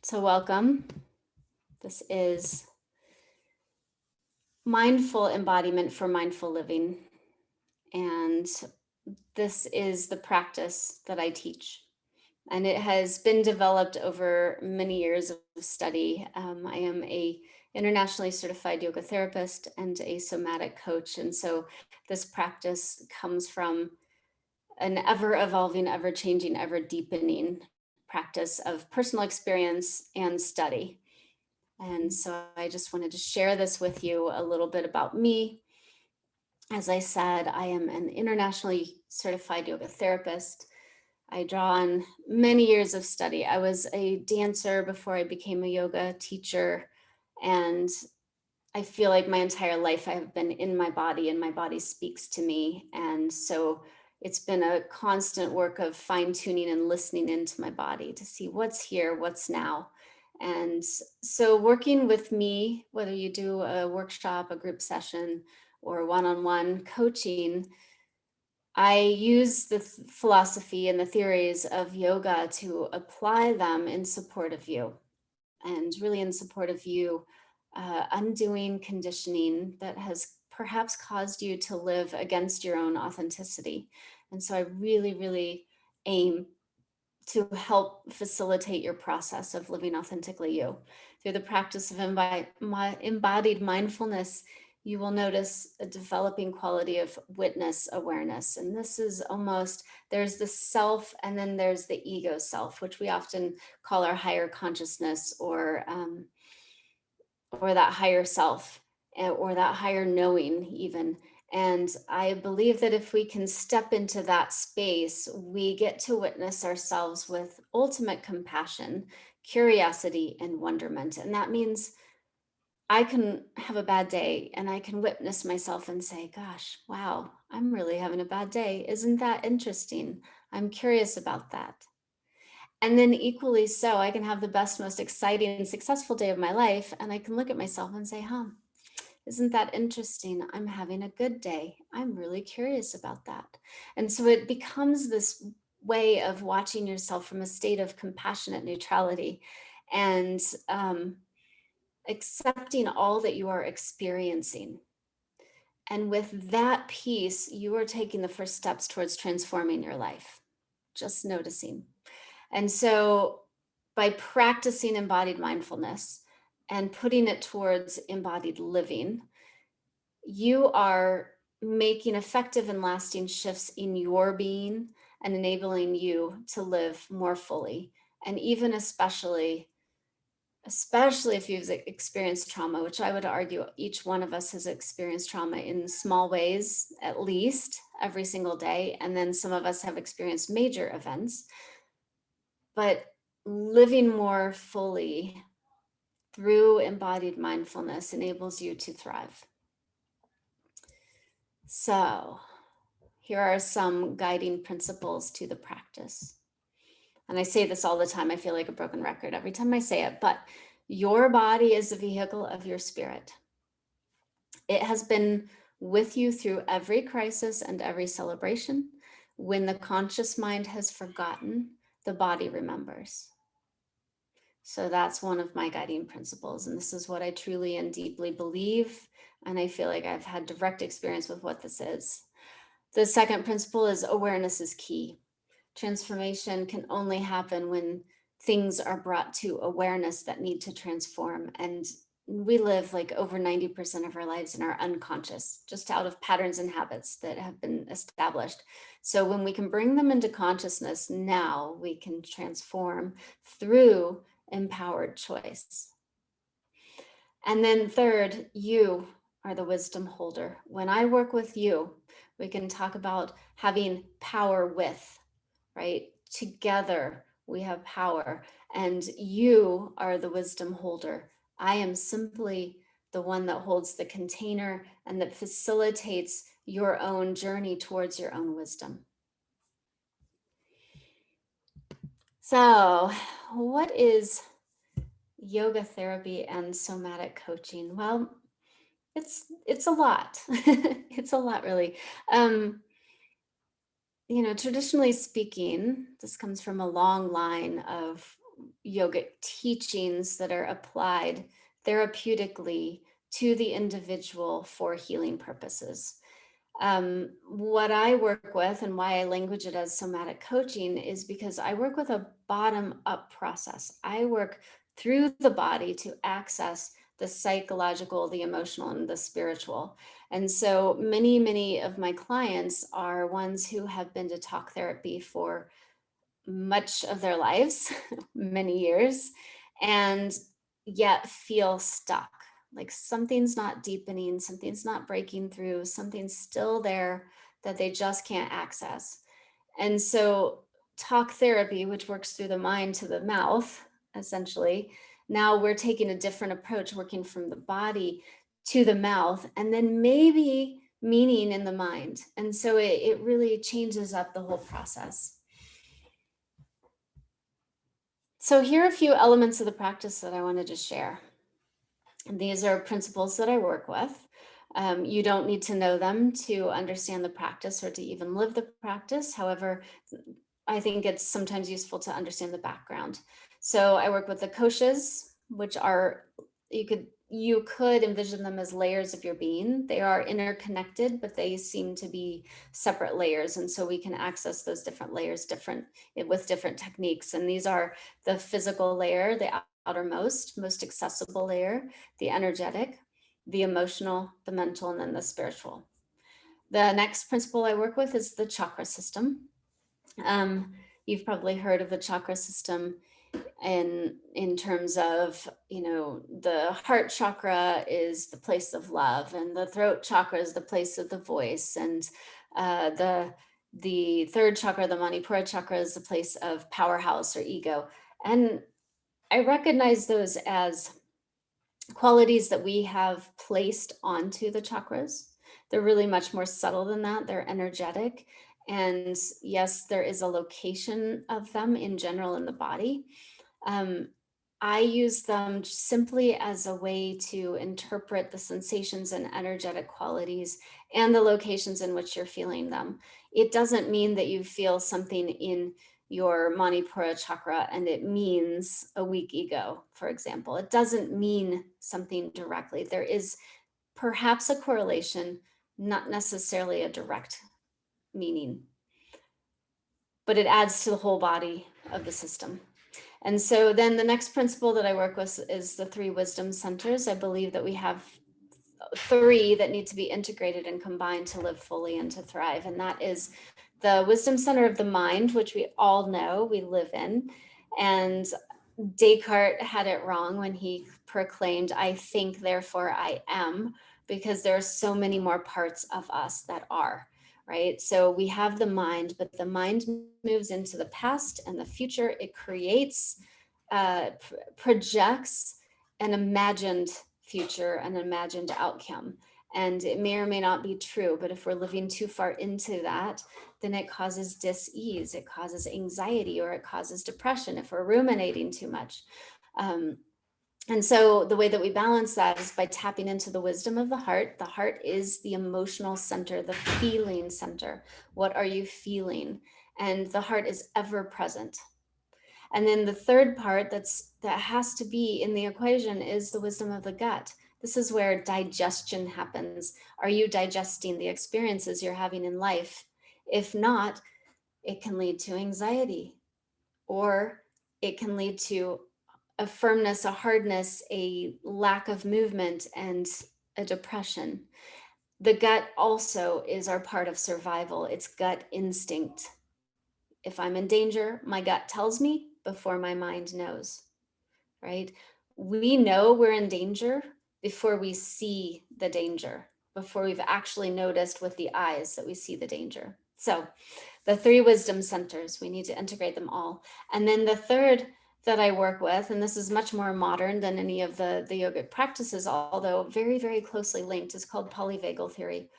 So welcome. This is mindful embodiment for mindful living. And this is the practice that I teach. And it has been developed over many years of study. I am a internationally certified yoga therapist and a somatic coach. And so this practice comes from an ever evolving, ever changing, ever deepening practice of personal experience and study. And so I just wanted to share this with you a little bit about me. As I said, I am an internationally certified yoga therapist. I draw on many years of study. I was a dancer before I became a yoga teacher. And I feel like my entire life I have been in my body and my body speaks to me. And so it's been a constant work of fine tuning and listening into my body to see what's here, what's now. And so working with me, whether you do a workshop, a group session, or one-on-one coaching, I use the philosophy and the theories of yoga to apply them in support of you, and really in support of you undoing conditioning that has perhaps caused you to live against your own authenticity. And so I really, really aim to help facilitate your process of living authentically you. Through the practice of embodied mindfulness, you will notice a developing quality of witness awareness. And this is almost, there's the self and then there's the ego self, which we often call our higher consciousness or that higher self or that higher knowing even. And I believe that if we can step into that space, we get to witness ourselves with ultimate compassion, curiosity, and wonderment. And that means I can have a bad day and I can witness myself and say, gosh, wow, I'm really having a bad day. Isn't that interesting? I'm curious about that. And then equally so, I can have the best, most exciting and successful day of my life. And I can look at myself and say, isn't that interesting? I'm having a good day. I'm really curious about that. And so it becomes this way of watching yourself from a state of compassionate neutrality and accepting all that you are experiencing. And with that piece, you are taking the first steps towards transforming your life, just noticing. And so by practicing embodied mindfulness and putting it towards embodied living, you are making effective and lasting shifts in your being and enabling you to live more fully. And even especially if you've experienced trauma, which I would argue each one of us has experienced trauma in small ways, at least every single day. And then some of us have experienced major events. But living more fully through embodied mindfulness enables you to thrive. So here are some guiding principles to the practice. And I say this all the time. I feel like a broken record every time I say it, but your body is a vehicle of your spirit. It has been with you through every crisis and every celebration. When the conscious mind has forgotten, the body remembers. So that's one of my guiding principles. And this is what I truly and deeply believe. And I feel like I've had direct experience with what this is. The second principle is awareness is key. Transformation can only happen when things are brought to awareness that need to transform. And we live like over 90% of our lives in our unconscious, just out of patterns and habits that have been established. So when we can bring them into consciousness, now we can transform through empowered choice. And then third, you are the wisdom holder. When I work with you, we can talk about having power with, right? Together we have power, and you are the wisdom holder. I am simply the one that holds the container and that facilitates your own journey towards your own wisdom. So, what is yoga therapy and somatic coaching? Well, it's a lot. It's a lot, really. Traditionally speaking, this comes from a long line of yogic teachings that are applied therapeutically to the individual for healing purposes. What I work with and why I language it as somatic coaching is because I work with a bottom up process. I work through the body to access the psychological, the emotional, and the spiritual. And so many of my clients are ones who have been to talk therapy for much of their lives, many years, and yet feel stuck. Like something's not deepening, something's not breaking through, something's still there that they just can't access. And so, talk therapy, which works through the mind to the mouth, essentially, now we're taking a different approach, working from the body to the mouth, and then maybe meaning in the mind. And so, it really changes up the whole process. So here are a few elements of the practice that I wanted to share. And these are principles that I work with. You don't need to know them to understand the practice or to even live the practice. However, I think it's sometimes useful to understand the background. So I work with the koshas, which are, you could envision them as layers of your being. They are interconnected, but they seem to be separate layers. And so we can access those different layers with different techniques. And these are the physical layer, the outermost, most accessible layer, the energetic, the emotional, the mental, and then the spiritual. The next principle I work with is the chakra system. You've probably heard of the chakra system in terms of, the heart chakra is the place of love, and the throat chakra is the place of the voice, and the third chakra, the Manipura chakra, is the place of powerhouse or ego. And I recognize those as qualities that we have placed onto the chakras. They're really much more subtle than that. They're energetic. And yes, there is a location of them in general in the body. I use them simply as a way to interpret the sensations and energetic qualities and the locations in which you're feeling them. It doesn't mean that you feel something in your Manipura chakra and it means a weak ego, for example. It doesn't mean something directly. There is perhaps a correlation, not necessarily a direct meaning, but it adds to the whole body of the system. And so then the next principle that I work with is the 3 wisdom centers. I believe that we have 3 that need to be integrated and combined to live fully and to thrive. And that is the wisdom center of the mind, which we all know we live in. And Descartes had it wrong when he proclaimed, "I think, therefore I am," because there are so many more parts of us that are, right? So we have the mind, but the mind moves into the past and the future. It creates, projects an imagined future, an imagined outcome. And it may or may not be true, but if we're living too far into that, then it causes dis-ease, it causes anxiety, or it causes depression if we're ruminating too much. And so the way that we balance that is by tapping into the wisdom of the heart. The heart is the emotional center, the feeling center. What are you feeling? And the heart is ever present. And then the third part that has to be in the equation is the wisdom of the gut. This is where digestion happens. Are you digesting the experiences you're having in life? If not, it can lead to anxiety, or it can lead to a firmness, a hardness, a lack of movement, and a depression. The gut also is our part of survival. It's gut instinct. If I'm in danger, my gut tells me before my mind knows, right? We know we're in danger before we see the danger, before we've actually noticed with the eyes that we see the danger. So the 3 wisdom centers, we need to integrate them all. And then the third that I work with, and this is much more modern than any of the yogic practices, although very, very closely linked, is called Polyvagal Theory.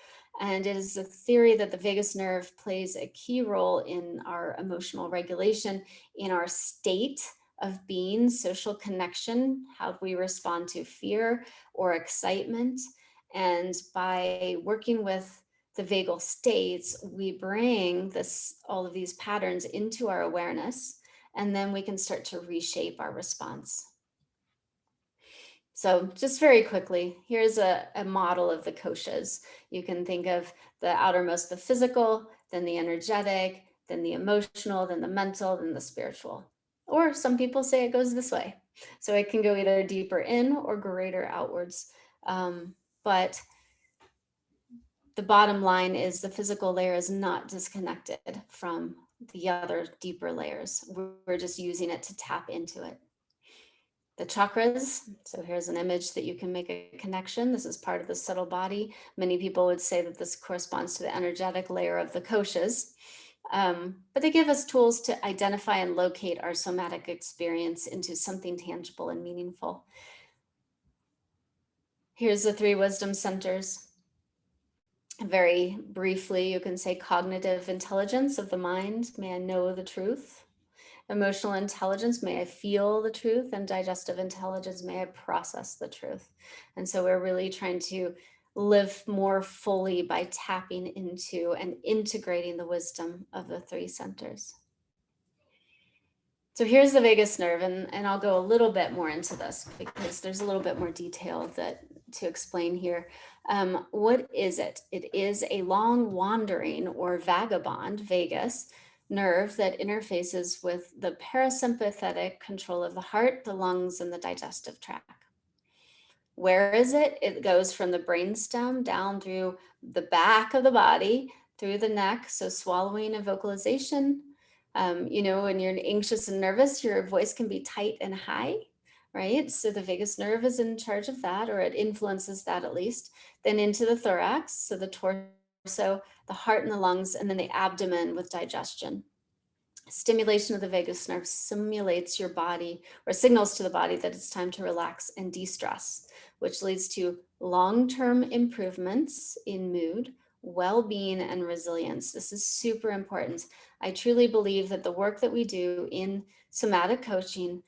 And it is the theory that the vagus nerve plays a key role in our emotional regulation, in our state of being, social connection, how we respond to fear or excitement. And by working with the vagal states, we bring all of these patterns into our awareness. and then we can start to reshape our response. So just very quickly, here's a model of the koshas. You can think of the outermost, the physical, then the energetic, then the emotional, then the mental, then the spiritual. Or some people say it goes this way. So it can go either deeper in or greater outwards. But the bottom line is the physical layer is not disconnected from the other deeper layers. We're just using it to tap into it. The chakras, so here's an image that you can make a connection. This is part of the subtle body. Many people would say that this corresponds to the energetic layer of the koshas. But they give us tools to identify and locate our somatic experience into something tangible and meaningful. Here's the 3 wisdom centers. Very briefly, you can say cognitive intelligence of the mind. May I know the truth? Emotional intelligence, may I feel the truth? And digestive intelligence, may I process the truth? And so we're really trying to live more fully by tapping into and integrating the wisdom of the 3 centers. So here's the vagus nerve, and I'll go a little bit more into this because there's a little bit more detail to explain here. What is it? It is a long wandering or vagabond vagus nerve that interfaces with the parasympathetic control of the heart, the lungs, and the digestive tract. Where is it? It goes from the brainstem down through the back of the body, through the neck, so swallowing and vocalization. When you're anxious and nervous, your voice can be tight and high, right? So the vagus nerve is in charge of that, or it influences that at least. Then into the thorax, so the torso, the heart and the lungs, and then the abdomen with digestion. Stimulation of the vagus nerve simulates your body or signals to the body that it's time to relax and de-stress, which leads to long-term improvements in mood, well-being, and resilience. This is super important. I truly believe that the work that we do in somatic coaching,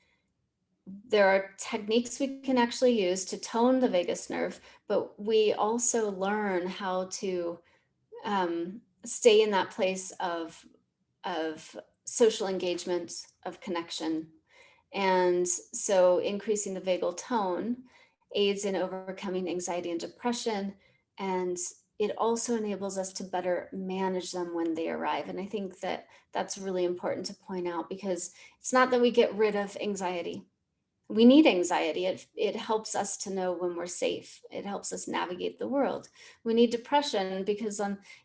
there are techniques we can actually use to tone the vagus nerve, but we also learn how to stay in that place of social engagement, of connection. And so increasing the vagal tone aids in overcoming anxiety and depression. And it also enables us to better manage them when they arrive. And I think that that's really important to point out, because it's not that we get rid of anxiety. We need anxiety. It helps us to know when we're safe. It helps us navigate the world. We need depression because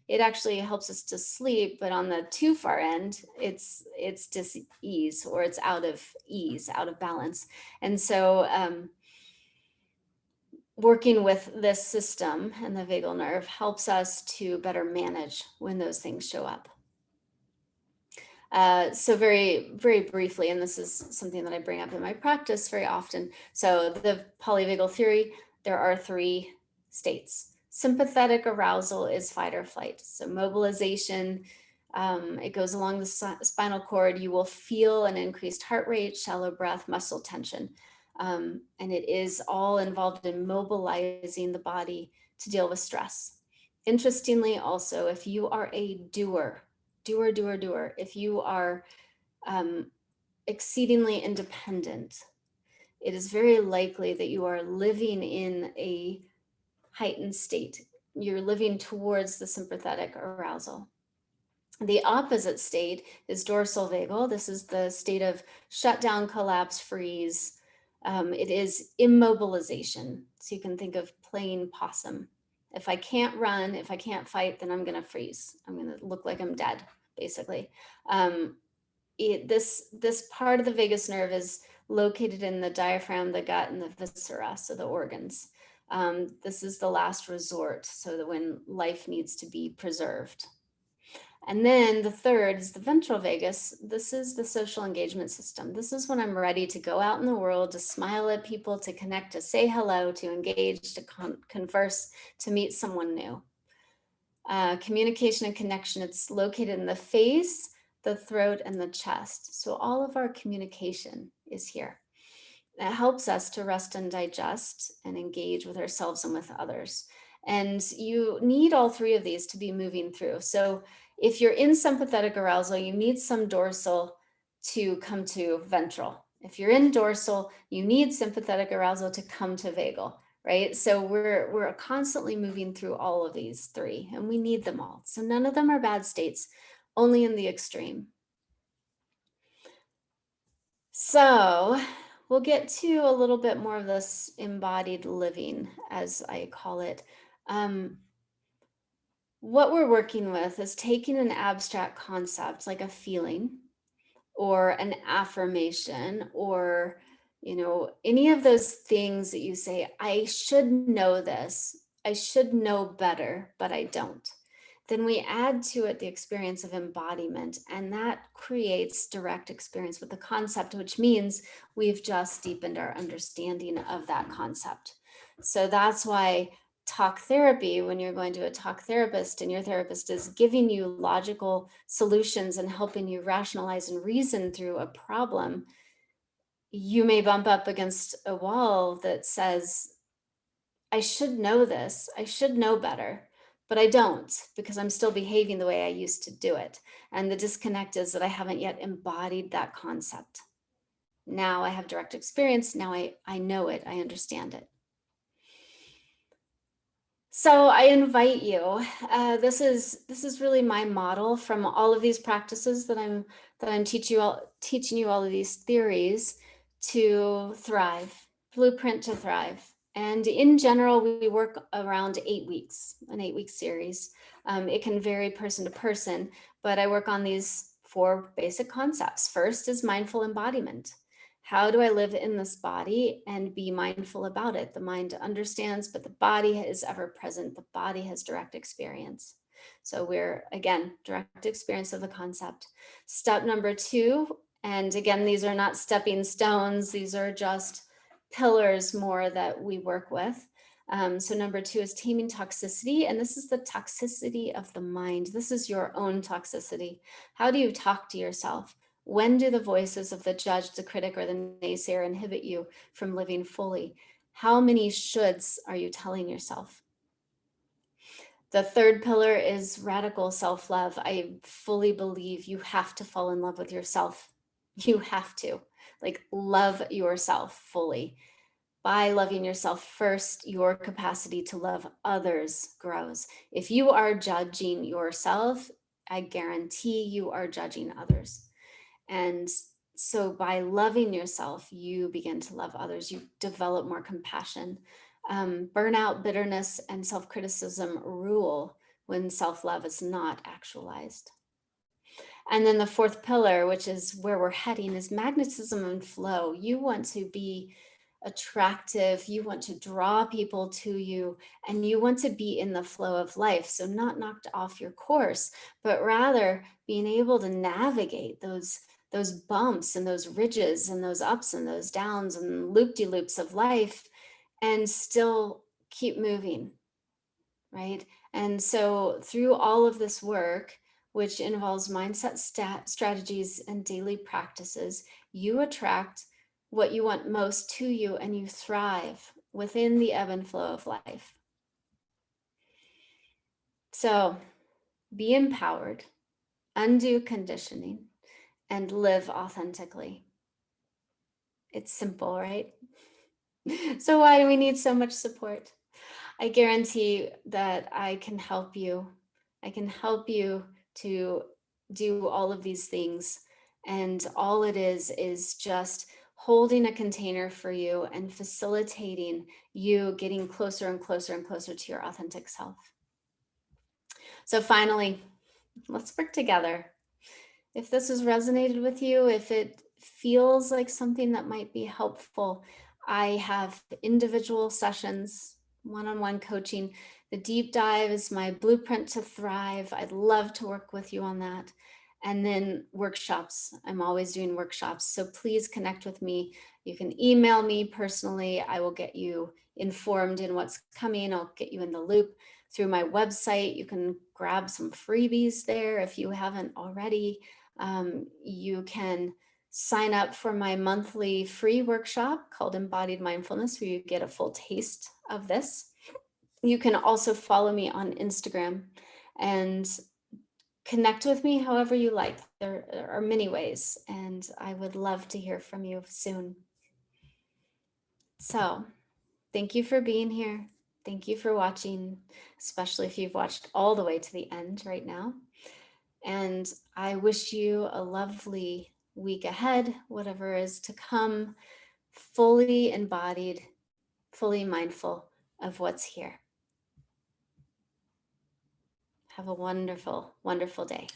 it actually helps us to sleep, but on the too far end, it's dis-ease, or it's out of ease, out of balance. And so working with this system and the vagal nerve helps us to better manage when those things show up. So very, very briefly, and this is something that I bring up in my practice very often. So the Polyvagal Theory, there are 3 states. Sympathetic arousal is fight or flight. So mobilization, it goes along the spinal cord. You will feel an increased heart rate, shallow breath, muscle tension. And it is all involved in mobilizing the body to deal with stress. Interestingly, also, if you are a doer, if you are exceedingly independent, it is very likely that you are living in a heightened state. You're living towards the sympathetic arousal. The opposite state is dorsal vagal. This is the state of shutdown, collapse, freeze. It is immobilization. So you can think of playing possum. If I can't run, if I can't fight, then I'm going to freeze. I'm going to look like I'm dead, basically. This part of the vagus nerve is located in the diaphragm, the gut, and the viscera, so the organs. This is the last resort, so that when life needs to be preserved. And then the third is the ventral vagus. This is the social engagement system. This is when I'm ready to go out in the world, to smile at people, to connect, to say hello, to engage, to converse, to meet someone new. Communication and connection, it's located in the face, the throat, and the chest. So all of our communication is here. It helps us to rest and digest and engage with ourselves and with others. And you need all 3 of these to be moving through. So if you're in sympathetic arousal, you need some dorsal to come to ventral. If you're in dorsal, you need sympathetic arousal to come to vagal, right? So we're constantly moving through all of these three, and we need them all. So none of them are bad states, only in the extreme. So we'll get to a little bit more of this embodied living, as I call it. What we're working with is taking an abstract concept like a feeling or an affirmation or any of those things that you say, I should know this, I should know better, but I don't. Then we add to it the experience of embodiment, and that creates direct experience with the concept, which means we've just deepened our understanding of that concept. So that's why talk therapy, when you're going to a talk therapist and your therapist is giving you logical solutions and helping you rationalize and reason through a problem, you may bump up against a wall that says, I should know this, I should know better, but I don't, because I'm still behaving the way I used to do it. And the disconnect is that I haven't yet embodied that concept. Now I have direct experience. Now I know it, I understand it. So I invite you. This is really my model from all of these practices that I'm teaching you all of these theories to thrive, blueprint to thrive. And in general, we work around 8 weeks, an 8-week series. It can vary person to person, but I work on these 4 basic concepts. First is mindful embodiment. How do I live in this body and be mindful about it? The mind understands, but the body is ever present. The body has direct experience. So we're, again, direct experience of the concept. Step number 2, and again, these are not stepping stones. These are just pillars more that we work with. So number 2 is taming toxicity. And this is the toxicity of the mind. This is your own toxicity. How do you talk to yourself? When do the voices of the judge, the critic, or the naysayer inhibit you from living fully? How many shoulds are you telling yourself? The third pillar is radical self-love. I fully believe you have to fall in love with yourself. You have to, love yourself fully. By loving yourself first, your capacity to love others grows. If you are judging yourself, I guarantee you are judging others. And so by loving yourself, you begin to love others. You develop more compassion. Burnout, bitterness, and self-criticism rule when self-love is not actualized. And then the fourth pillar, which is where we're heading, is magnetism and flow. You want to be attractive, you want to draw people to you, and you want to be in the flow of life. So not knocked off your course, but rather being able to navigate those bumps and those ridges and those ups and those downs and loop-de-loops of life and still keep moving, right? And so through all of this work, which involves mindset strategies and daily practices, you attract what you want most to you and you thrive within the ebb and flow of life. So be empowered, undo conditioning, and live authentically. It's simple, right? So why do we need so much support? I guarantee that I can help you. I can help you to do all of these things. And all it is just holding a container for you and facilitating you getting closer and closer and closer to your authentic self. So finally, let's work together. If this has resonated with you, if it feels like something that might be helpful, I have individual sessions, one-on-one coaching. The deep dive is my blueprint to thrive. I'd love to work with you on that. And then workshops. I'm always doing workshops. So please connect with me. You can email me personally. I will get you informed in what's coming. I'll get you in the loop through my website. You can grab some freebies there if you haven't already. You can sign up for my monthly free workshop called Embodied Mindfulness, where you get a full taste of this. You can also follow me on Instagram, and connect with me however you like. There are many ways, and I would love to hear from you soon. So, thank you for being here. Thank you for watching, especially if you've watched all the way to the end right now. And I wish you a lovely week ahead, whatever is to come, fully embodied, fully mindful of what's here. Have a wonderful, wonderful day.